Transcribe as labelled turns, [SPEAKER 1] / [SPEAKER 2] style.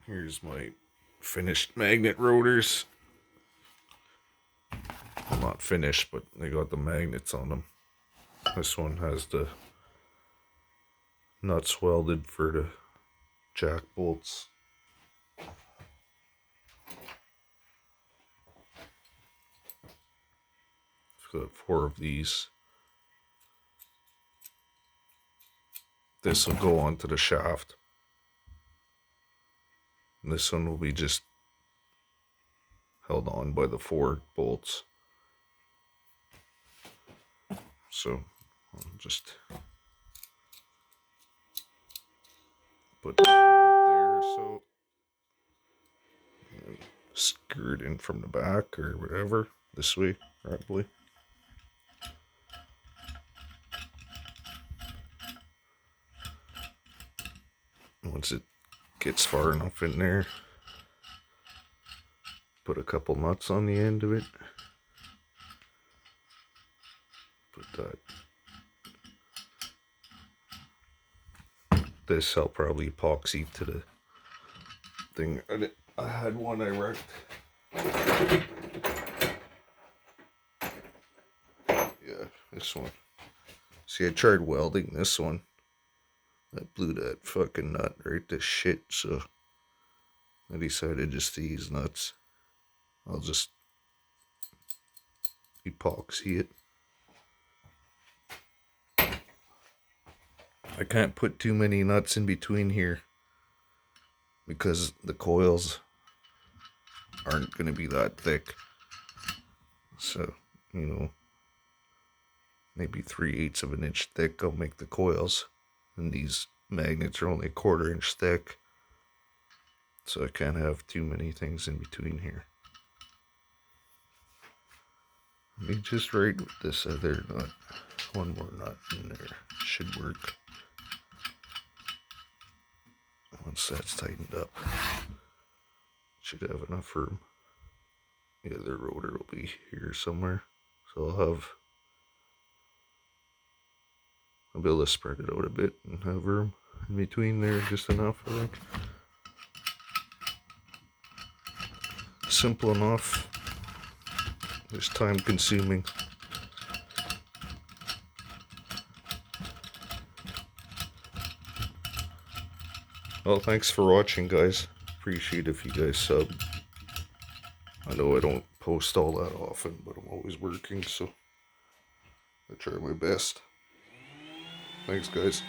[SPEAKER 1] Here's my finished magnet rotors. Well, not finished, but they got the magnets on them. This one has the nuts welded for the jack bolts. I've got 4 of these. This will go onto the shaft. And this one will be just held on by the 4 bolts. So I'll just put that there, so and screw it in from the back or whatever, this way probably. Once it gets far enough in there, put a couple nuts on the end of it. Put that. This I'll probably epoxy to the thing. I had one I wrecked. Yeah, this one. See, I tried welding this one. I blew that fucking nut right to shit, so I decided just to use nuts. I'll just epoxy it. I can't put too many nuts in between here because the coils aren't going to be that thick. So, you know, maybe 3/8 of an inch thick I'll make the coils. And these magnets are only 1/4 inch thick. So I can't have too many things in between here. Let me just right with this other nut. One more nut in there. Should work. Once that's tightened up, should have enough room. Yeah, the rotor will be here somewhere. So I'll be able to spread it out a bit and have room in between there, just enough, I think. Simple enough. Just time consuming. Well, thanks for watching, guys. Appreciate if you guys sub. I know I don't post all that often, but I'm always working, so I try my best. Thanks, guys.